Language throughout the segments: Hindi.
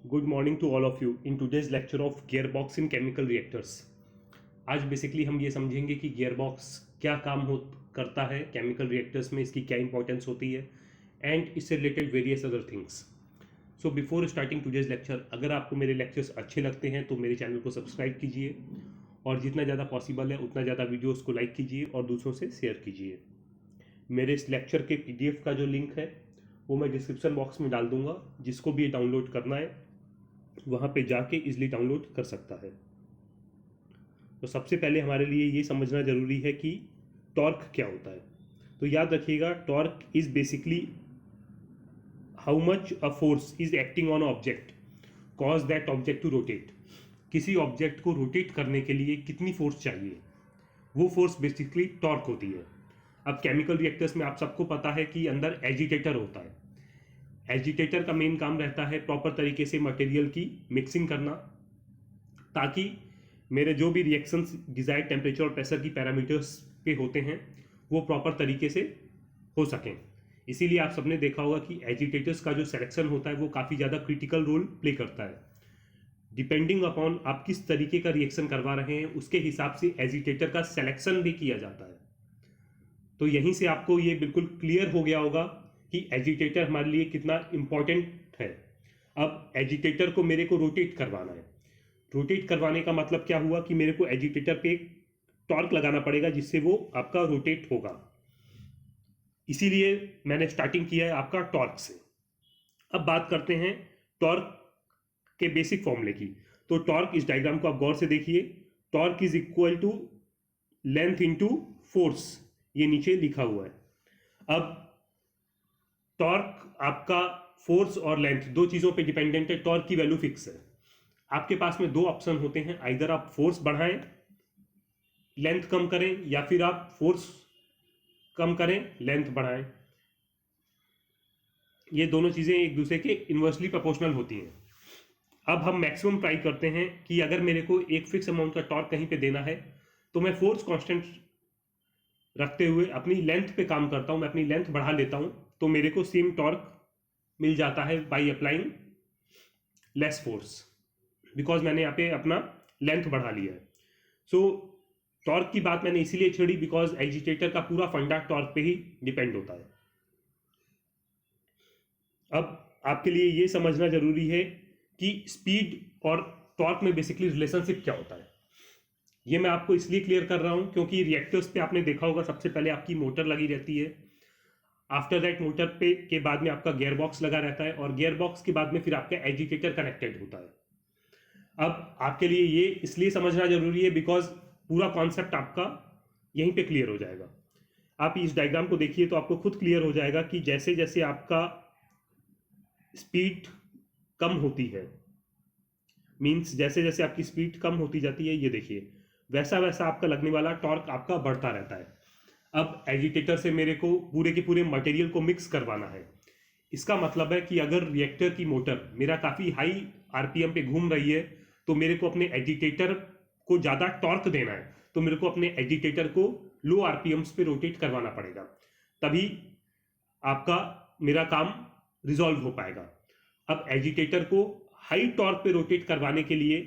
Good morning to all of you in today's lecture of gearbox in chemical reactors. आज बेसिकली हम ये समझेंगे कि गियरबॉक्स क्या काम हो करता है केमिकल रिएक्टर्स में, इसकी क्या इंपॉर्टेंस होती है एंड इससे related various other things. So before starting today's lecture, अगर आपको मेरे लेक्चर्स अच्छे लगते हैं तो मेरे चैनल को सब्सक्राइब कीजिए और जितना ज़्यादा पॉसिबल है उतना ज़्यादा वीडियोस को लाइक कीजिए और दूसरों से शेयर कीजिए. मेरे इस लेक्चर के PDF का जो लिंक है वो मैं डिस्क्रिप्शन बॉक्स में डाल दूंगा. जिसको भी डाउनलोड करना है वहाँ पे जाके इजीली डाउनलोड कर सकता है. तो सबसे पहले हमारे लिए ये समझना ज़रूरी है कि टॉर्क क्या होता है. तो याद रखिएगा, torque is basically how much a force is acting on object cause that object to rotate. किसी ऑब्जेक्ट को रोटेट करने के लिए कितनी फोर्स चाहिए, वो फोर्स बेसिकली टॉर्क होती है. अब केमिकल रिएक्टर्स में आप सबको पता है कि अंदर एजिटेटर होता है. एजिटेटर का मेन काम रहता है प्रॉपर तरीके से मटेरियल की मिक्सिंग करना, ताकि मेरे जो भी रिएक्शंस डिजायर्ड टेम्परेचर और प्रेशर की पैरामीटर्स पे होते हैं वो प्रॉपर तरीके से हो सकें. इसीलिए आप सबने देखा होगा कि एजिटेटर्स का जो सिलेक्शन होता है वो काफ़ी ज़्यादा क्रिटिकल रोल प्ले करता है. डिपेंडिंग अपॉन आप किस तरीके का रिएक्शन करवा रहे हैं उसके हिसाब से एजिटेटर का सिलेक्शन भी किया जाता है. तो यहीं से आपको ये बिल्कुल क्लियर हो गया होगा कि एजिटेटर हमारे लिए कितना इंपॉर्टेंट है. अब एजिटेटर को मेरे को रोटेट करवाना है. रोटेट करवाने का मतलब क्या हुआ कि मेरे को एजिटेटर पे एक टॉर्क लगाना पड़ेगा जिससे वो आपका रोटेट होगा. इसीलिए मैंने स्टार्टिंग किया है आपका टॉर्क से. अब बात करते हैं टॉर्क के बेसिक फॉर्मूले की. तो टॉर्क, इस डायग्राम को आप गौर से देखिए. Torque is equal to length into force, ये नीचे लिखा हुआ है. अब टॉर्क आपका फोर्स और लेंथ दो चीजों पे डिपेंडेंट है. टॉर्क की वैल्यू फिक्स है. आपके पास में दो ऑप्शन होते हैं, आइदर आप फोर्स बढ़ाएं, लेंथ कम करें, या फिर आप फोर्स कम करें, लेंथ बढ़ाएं. ये दोनों चीजें एक दूसरे के इन्वर्सली प्रोपोर्शनल होती हैं. अब हम मैक्सिमम ट्राई करते हैं कि अगर मेरे को एक फिक्स अमाउंट का टॉर्क कहीं पे देना है तो मैं फोर्स कांस्टेंट रखते हुए अपनी लेंथ पे काम करता हूं. मैं अपनी लेंथ बढ़ा लेता हूं तो मेरे को सेम टॉर्क मिल जाता है by applying less force, because मैंने यहाँ पे अपना लेंथ बढ़ा लिया है. सो टॉर्क की बात मैंने इसीलिए छेड़ी बिकॉज एजिटेटर का पूरा फंडा टॉर्क पे ही डिपेंड होता है. अब आपके लिए ये समझना जरूरी है कि स्पीड और टॉर्क में बेसिकली रिलेशनशिप क्या होता है. ये मैं आपको इसलिए क्लियर कर रहा हूं क्योंकि रिएक्टर्स पे आपने देखा होगा सबसे पहले आपकी मोटर लगी रहती है. आफ्टर दैट मोटर पे के बाद में आपका गियर बॉक्स लगा रहता है और गियर बॉक्स के बाद में फिर आपका एजिटेटर कनेक्टेड होता है. अब आपके लिए ये इसलिए समझना जरूरी है बिकॉज पूरा कॉन्सेप्ट आपका यहीं पे क्लियर हो जाएगा. आप इस डायग्राम को देखिए तो आपको खुद क्लियर हो जाएगा कि जैसे जैसे आपका स्पीड कम होती है, मींस जैसे जैसे आपकी स्पीड कम होती जाती है, ये देखिए वैसा वैसा आपका लगने वाला टॉर्क आपका बढ़ता रहता है. अब एजिटेटर से मेरे को पूरे के पूरे मटेरियल को मिक्स करवाना है. इसका मतलब है कि अगर रिएक्टर की मोटर मेरा काफ़ी हाई आरपीएम पे घूम रही है तो मेरे को अपने एजिटेटर को ज़्यादा टॉर्क देना है, तो मेरे को अपने एजिटेटर को लो आरपीएम्स पे रोटेट करवाना पड़ेगा, तभी आपका मेरा काम रिजॉल्व हो पाएगा. अब एजिटेटर को हाई टॉर्क पे रोटेट करवाने के लिए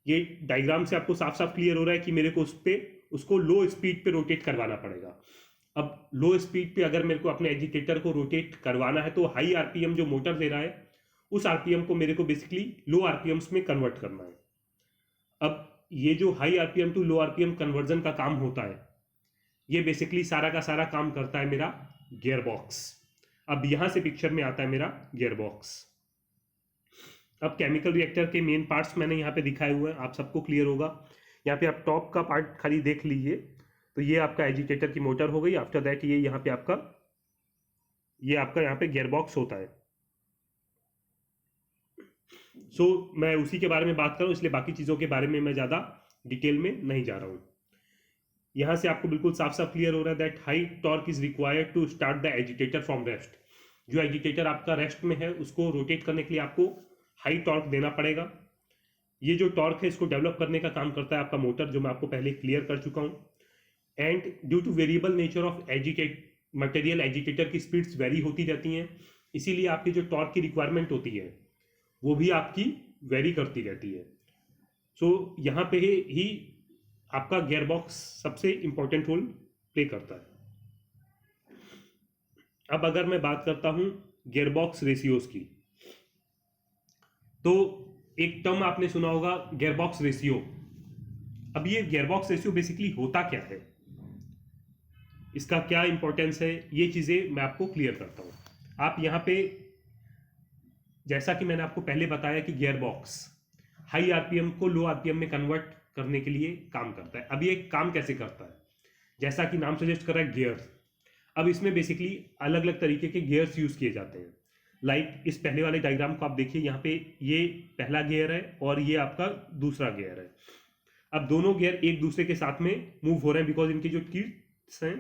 ये डायग्राम से आपको साफ साफ क्लियर हो रहा है कि मेरे को उसको लो स्पीड पे रोटेट करवाना पड़ेगा. अब लो स्पीड पे अगर मेरे को अपने एजिटेटर को रोटेट करवाना है तो हाई आरपीएम जो मोटर दे रहा है उस आरपीएम को मेरे को बेसिकली लो आरपीएम्स में कन्वर्ट करना है. अब ये जो high RPM to low RPM conversion का काम होता है ये बेसिकली सारा का सारा काम करता है मेरा गियर बॉक्स. अब यहां से पिक्चर में आता है मेरा गियर बॉक्स. अब केमिकल रिएक्टर के मेन पार्ट्स मैंने यहाँ पे दिखाए हुए हैं, आप सबको क्लियर होगा. यहाँ पे आप टॉप का पार्ट खाली देख लीजिए. तो ये आपका एजिटेटर की मोटर हो गई. आफ्टर दैट ये यहाँ पे आपका यहाँ पे गियर बॉक्स होता है. सो मैं उसी के बारे में बात करूँ इसलिए बाकी चीज़ों के बारे में मैं ज़्यादा डिटेल में नहीं जा रहा हूँ. यहाँ से आपको बिल्कुल साफ साफ क्लियर हो रहा है that high torque is required to start the agitator from rest. जो एजिटेटर आपका रेस्ट में है उसको रोटेट करने के लिए आपको हाई टॉर्क देना पड़ेगा. ये जो टॉर्क है इसको डेवलप करने का काम करता है आपका मोटर, जो मैं आपको पहले क्लियर कर चुका हूँ. And due two variable nature of material agitator की स्पीड्स वेरी होती रहती हैं, इसीलिए आपकी जो टॉर्क की रिक्वायरमेंट होती है वो भी आपकी वेरी करती रहती है। सो यहाँ पे ही आपका गियर बॉक्स सबसे इंपॉर्टेंट रोल प्ले करता है। अब अगर मैं बात करता हूँ गियर बॉक्स रेशियोज की, तो एक टर्म आपने सुना होगा गियर बॉक्स रेशियो। अब ये गियर बॉक्स रेशियो बेसिकली होता क्या है, इसका क्या इंपॉर्टेंस है, ये चीज़ें मैं आपको क्लियर करता हूँ। आप यहाँ पे, जैसा कि मैंने आपको पहले बताया कि गियर बॉक्स हाई आरपीएम को लो आरपीएम में कन्वर्ट करने के लिए काम करता है। अब ये काम कैसे करता है, जैसा कि नाम सजेस्ट कर रहा है गियर्स। अब इसमें बेसिकली अलग अलग तरीके के गियर्स यूज किए जाते हैं। लाइक इस पहले वाले डायग्राम को आप देखिए, यहाँ पे ये पहला गियर है और ये आपका दूसरा गियर है। अब दोनों गियर एक दूसरे के साथ में मूव हो रहे हैं बिकॉज इनके जो टीथ्स हैं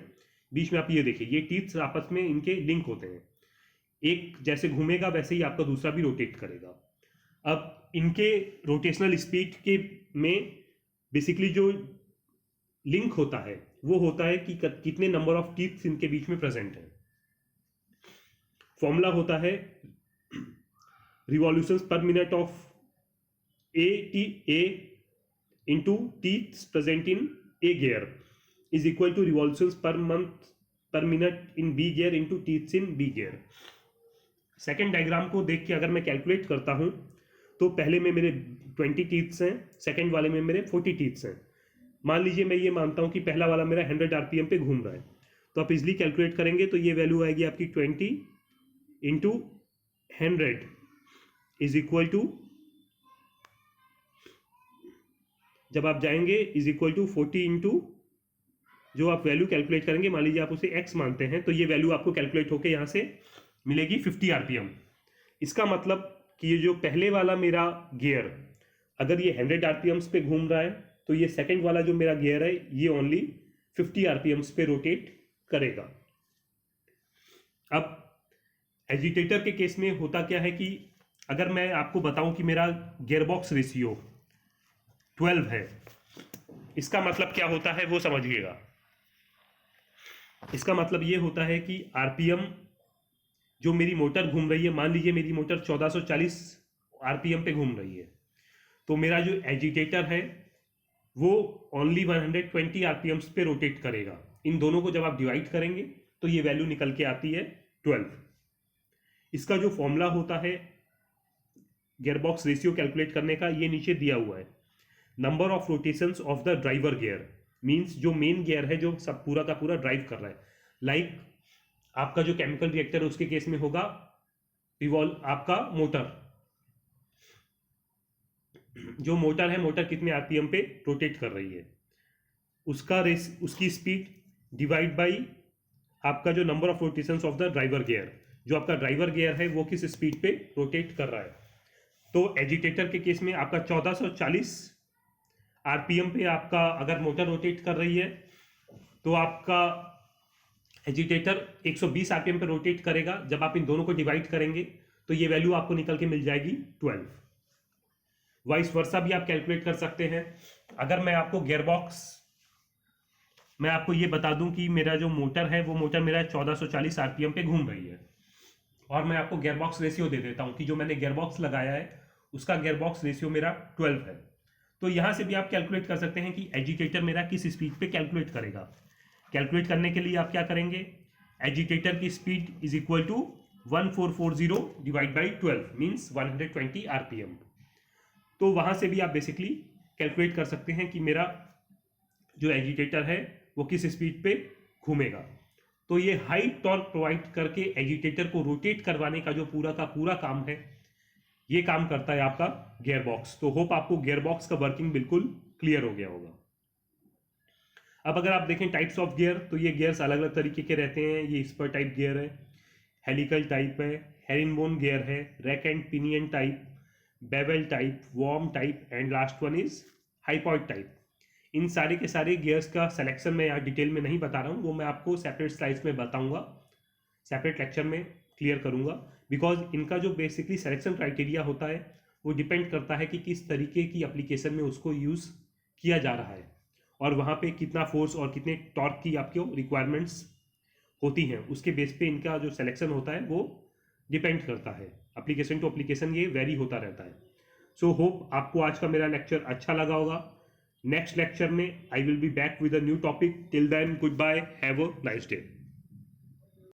बीच में, आप ये देखिए, ये टीथ्स आपस में इनके लिंक होते हैं। एक जैसे घूमेगा वैसे ही आपका दूसरा भी रोटेट करेगा। अब इनके रोटेशनल स्पीड के में बेसिकली जो लिंक होता है वो होता है कि कितने नंबर ऑफ टीथ्स इनके बीच में प्रेजेंट है। फॉर्मूला होता है revolutions per minute of A into teeths present in A gear is equal to revolutions per minute in B gear into teeths in B gear. Second diagram को देख के अगर मैं कैलकुलेट करता हूं तो पहले में मेरे 20 टीथ्स हैं, सेकेंड वाले में मेरे 40 टीथ्स हैं। मान लीजिए मैं ये मानता हूं कि पहला वाला मेरा 100 आरपीएम पे घूम रहा है, तो आप इजिली कैलकुलेट करेंगे तो ये वैल्यू आएगी आपकी 20 इंटू 100 इज इक्वल टू, जब आप जाएंगे इज इक्वल टू 40 इंटू जो आप वैल्यू कैलकुलेट करेंगे, मान लीजिए आप उसे x मानते हैं, तो ये वैल्यू आपको कैलकुलेट होकर यहाँ से मिलेगी 50 आरपीएम। इसका मतलब कि ये जो पहले वाला मेरा गियर अगर ये 100 आरपीएम्स पे घूम रहा है तो ये सेकंड वाला जो मेरा गियर है ये ओनली 50 आरपीएम्स पे रोटेट करेगा। अब एजिटेटर के केस में होता क्या है कि अगर मैं आपको बताऊं कि मेरा गियरबॉक्स रेशियो 12 है, इसका मतलब क्या होता है वो समझिएगा। इसका मतलब ये होता है कि आरपीएम जो मेरी मोटर घूम रही है, मान लीजिए मेरी मोटर 1440 आरपीएम पे घूम रही है, तो मेरा जो एजिटेटर है वो ओनली 120 आरपीएम्स पे रोटेट करेगा। इन दोनों को जब आप डिवाइड करेंगे तो ये वैल्यू निकल के आती है 12। इसका जो फॉर्मूला होता है गियरबॉक्स रेशियो कैलकुलेट करने का, ये नीचे दिया हुआ है। Number of rotations of the driver gear means जो मेन गियर है जो सब पूरा का पूरा ड्राइव कर रहा है। लाइक आपका जो केमिकल रिएक्टर है उसके केस में होगा आपका मोटर, जो मोटर है, मोटर कितने आरपीएम पे रोटेट कर रही है, उसकी स्पीड डिवाइड बाई आपका जो number of rotations of the driver gear, जो आपका ड्राइवर गियर है वो किस स्पीड पे रोटेट कर रहा है। तो एजिटेटर के केस में आपका 1440 आरपीएम पे आपका अगर मोटर रोटेट कर रही है तो आपका एजिटेटर 120 आरपीएम पे रोटेट करेगा। जब आप इन दोनों को डिवाइड करेंगे तो ये वैल्यू आपको निकल के मिल जाएगी 12। वाइस वर्सा भी आप कैलकुलेट कर सकते हैं। अगर मैं आपको गियरबॉक्स, मैं आपको ये बता दूं कि मेरा जो मोटर है वो मोटर मेरा 1440 आरपीएम पे घूम रही है और मैं आपको गियरबॉक्स रेशियो दे देता हूं कि जो मैंने गियरबॉक्स लगाया है उसका गियरबॉक्स रेशियो मेरा 12 है, तो यहां से भी आप कैलकुलेट कर सकते हैं कि एजिटेटर मेरा किस स्पीड पे कैलकुलेट करेगा। कैलकुलेट करने के लिए आप क्या करेंगे, एजिटेटर की speed is equal to 1440 divide by 12 means 120 RPM. तो वहां से भी आप बेसिकली कैलकुलेट कर सकते हैं कि मेरा जो एजिटेटर है वो किस स्पीड पे घूमेगा। तो ये हाई टॉर्क प्रोवाइड करके एजिटेटर को रोटेट करवाने का जो पूरा का पूरा काम है, ये काम करता है आपका गियरबॉक्स। तो होप आपको गियरबॉक्स का वर्किंग बिल्कुल क्लियर हो गया होगा। अब अगर आप देखें टाइप्स ऑफ गियर, तो ये गियर्स अलग अलग तरीके के रहते हैं। ये स्पर टाइप गियर है, हेलिकल टाइप है, हेरिंगबोन गियर है, rack and pinion type, bevel type, worm type and last one is hypoid type. इन सारे के सारे गियर्स का सिलेक्शन मैं यहाँ डिटेल में नहीं बता रहा हूँ, वो मैं आपको सेपरेट स्लाइड्स में बताऊँगा, सेपरेट लेक्चर में क्लियर करूँगा। बिकॉज इनका जो बेसिकली सिलेक्शन क्राइटेरिया होता है वो डिपेंड करता है कि किस तरीके की एप्लीकेशन में उसको यूज़ किया जा रहा है और वहाँ पे कितना फोर्स और कितने टॉर्क की आपको रिक्वायरमेंट्स होती हैं, उसके बेस पे इनका जो सिलेक्शन होता है वो डिपेंड करता है। एप्लीकेशन टू एप्लीकेशन ये वेरी होता रहता है. सो होप आपको आज का मेरा लेक्चर अच्छा लगा होगा. नेक्स्ट लेक्चर में I will be back with a new topic. Till then goodbye, have a nice day.